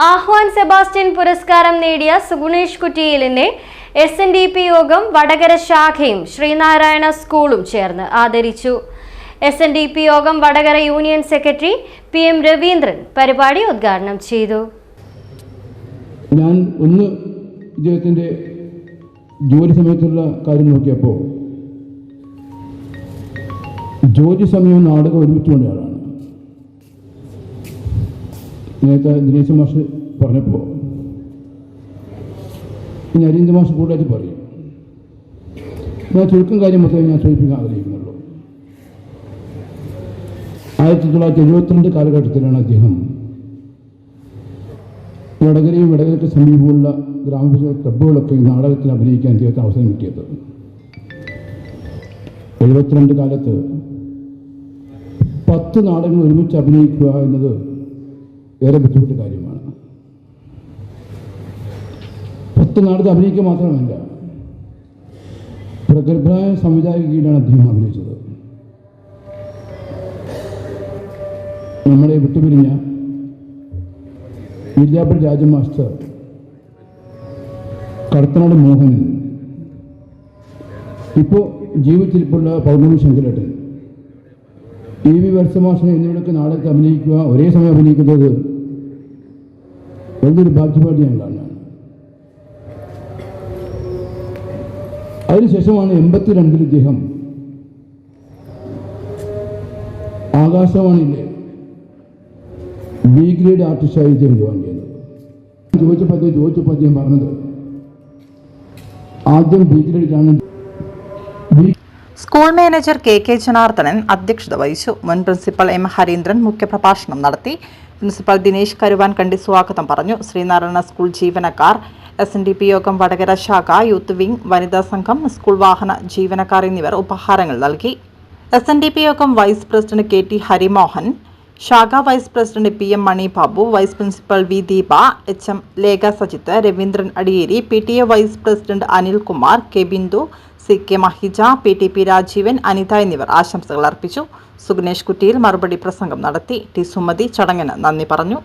Ahwan Sebastian പുരസ്കാരം നേടിയ Sugunesh കുറ്റിയിലിനെ SNDP യോഗം വടകര ശാഖയും ശ്രീനാരായണ സ്കൂളും ചേർന്ന് ആദരിച്ചു. SNDP യോഗം Vadakara union secretary PM Raveendran പരിപാടി ഉദ്ഘാടനം ചെയ്തു. ഞാൻ ഇദ്ദേഹത്തിന്റെ ജോലി സമയത്തുള്ള കാര്യം നോക്കിയപ്പോൾ ജോലി സമയവും നാടകം ഒരുമിച്ചുകൊണ്ട ആളാണ്. നേരത്തെ ദിനേശ് മാഷ് പറഞ്ഞപ്പോൾ ഇനി അരീന്ദ്ര മാഷ് കൂടുതലായിട്ട് പറയും. ഞാൻ ചുരുക്കം കാര്യം മാത്രമേ ഞാൻ സൂചിപ്പിക്കാൻ ആഗ്രഹിക്കുന്നുള്ളൂ. 1972 കാലഘട്ടത്തിലാണ് അദ്ദേഹം വടകരയും വടകരയ്ക്ക് സമീപമുള്ള ഗ്രാമപഞ്ചായത്ത് ക്ലബ്ബുകളൊക്കെ നാടകത്തിൽ അഭിനയിക്കാൻ അദ്ദേഹത്തിന് അവസരം കിട്ടിയത്. 72 കാലത്ത് 10 നാടകങ്ങൾ ഒരുമിച്ച് അഭിനയിക്കുക എന്നത് ഏറെ ബുദ്ധിമുട്ട് കാര്യമാണ്. 10 നാടകം അഭിനയിക്കുക മാത്രമല്ല, പ്രഗത്ഭരായ സംവിധായകയിലാണ് അദ്ദേഹം അഭിനയിച്ചത്. നമ്മളെ വിട്ടുപിരിഞ്ഞ വിദ്യാപതി രാജമാസ്റ്റർ, കടത്തനാട് മോഹനൻ, ഇപ്പോൾ ജീവിച്ചിരിപ്പുള്ള പൗർണമി ശങ്കരേട്ടൻ, EV വത്സമാഷൻ എന്നിവരൊക്കെ നാടകത്തിൽ അഭിനയിക്കുക, ഒരേ സമയം അഭിനയിക്കുന്നത് വലിയൊരു ഭാഗ്യപാടി ഞാൻ കാണുകയാണ്. അതിനുശേഷമാണ് 82 ഇദ്ദേഹം ആകാശവാണിയിലെ B ഗ്രേഡ് ആർട്ടിസ്റ്റായി ഇദ്ദേഹം ജോയിൻ ചെയ്യുന്നത്. ചോദിച്ചപ്പോൾ അദ്ദേഹം പറഞ്ഞത് ആദ്യം B ഗ്രേഡിലാണ്. സ്കൂൾ മാനേജർ KK ജനാർദ്ദനൻ അധ്യക്ഷത വഹിച്ചു. മുൻ പ്രിൻസിപ്പൽ M ഹരീന്ദ്രൻ മുഖ്യപ്രഭാഷണം നടത്തി. പ്രിൻസിപ്പൽ ദിനേശ് കരുവാൻകണ്ടി സ്വാഗതം പറഞ്ഞു. ശ്രീനാരായണ സ്കൂൾ ജീവനക്കാർ, SNDP യോഗം വടകര ശാഖ, യൂത്ത് വിംഗ്, വനിതാ സംഘം, സ്കൂൾ വാഹന ജീവനക്കാർ എന്നിവർ ഉപഹാരങ്ങൾ നൽകി. SNDP യോഗം വൈസ് പ്രസിഡന്റ് KT ഹരിമോഹൻ, ശാഖ vice president PM Mani Babu, vice principal V Deepa, HM Lekha Sajith, Raveendran Adiyeri, PTA vice president Anilkumar, K Bindu, CK Mahija, PTP Rajeevan, Anitha എന്നിവർ ആശംസകൾ അർപ്പിച്ചു. സുഗുണേഷ് കുറ്റിയിൽ മറുപടി പ്രസംഗം നടത്തി. T സുമതി ചടങ്ങിന് നന്ദി പറഞ്ഞു.